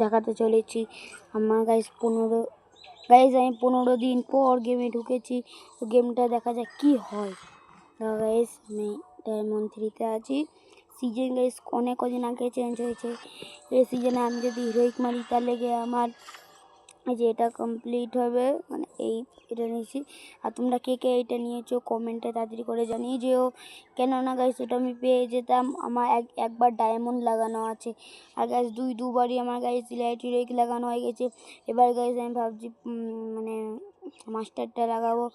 দেখাতে চলেছি আমার গাইস 15 দিন পর গেমে ঢুকেছি। তো গেমটা দেখা যাক কি হয়। গাইস আমি ডায়মন্ড 3-তে আছি। সিজন গাইস অনেক কদিন আগে চেঞ্জ হয়েছে। এই সিজনে আমি যদি হিরোইক মারি তাহলে আমার যে এটা কমপ্লিট হবে, মানে এটা নিয়েছি। আর তোমরা কে কে এটা নিয়েছো কমেন্টে তাড়াতাড়ি করে জানিয়ে যেও, কেননা গাইস ওটা আমি পেয়ে যেতাম। আমার একবার ডায়মন্ড লাগানো আছে, আর গাইস দুবারই আমার গাইস ইলাইট লাগানো হয়ে গেছে। এবার গাইস আমি ভাবছি মানে মাস্টারটা লাগাবো।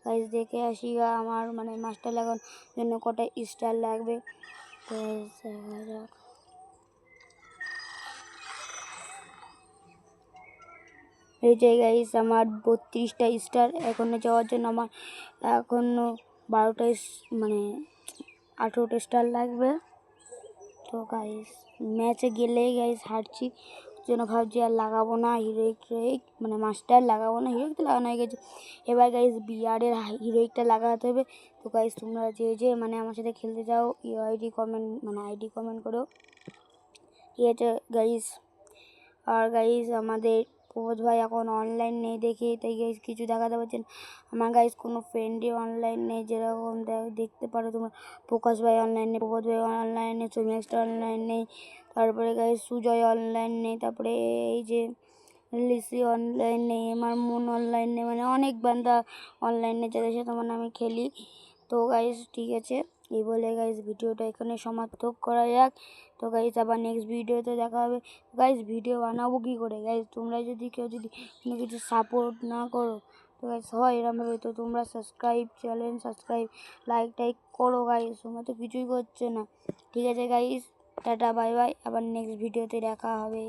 গাইস দেখে আসি আমার মানে মাস্টার লাগানোর জন্য কটা স্টার লাগবে। এই যে গাইস আমার 32টা স্টার এখনো যাওয়ার জন্য আমার এখনো 12টা মানে 18টা স্টার লাগবে। তো গাইস ম্যাচে গেলেই গাইস হারছি, জন্য ভাবছি আর লাগাবো না হিরোইক মানে মাস্টার লাগাবো না, হিরোইক তো লাগানো হয়ে গেছে। এবার গাইস বিয়ারের হিরোইকটা লাগাতে হবে। তো গাইস তোমরা যে মানে আমার সাথে খেলতে চাও আইডি কমেন্ট করো, ঠিক আছে গাইস। আর গাইস আমাদের প্রবোধ ভাই এখন অনলাইন নেই দেখে, তাই গাইস কিছু দেখাতে পারছেন। আমার গাইস কোনো ফ্রেন্ডই অনলাইন নেই, যেরকম দেখতে পারো তোমরা। প্রকাশ ভাই অনলাইন নেই, প্রবোধ ভাই অনলাইন নেই, সুমেশটা অনলাইন নেই, তারপরে গাইস সুজয় অনলাইন নেই, তারপরে এই যে লিসি অনলাইন নেই, আমার মন অনলাইন নেই, মানে অনেক বান্দা অনলাইন নেই যাদের সাথে মানে আমি খেলি। তো গাইস ঠিক আছে, এই বলে গাইস ভিডিওটা এখানে সমাপ্ত করা যাক। তো গাইস আবার নেক্সট ভিডিওতে দেখা হবে। গাইস ভিডিও বানাবো কী করে গাইস, তোমরা যদি কেউ কোনো কিছু সাপোর্ট না করো তো গাইস হয় এরমভাবে। তো তোমরা চ্যানেল সাবস্ক্রাইব লাইক করো গাইস, তোমরা তো কিছুই করছো না। ঠিক আছে গাইস, টাটা বাই বাই, আবার নেক্সট ভিডিওতে দেখা হবে।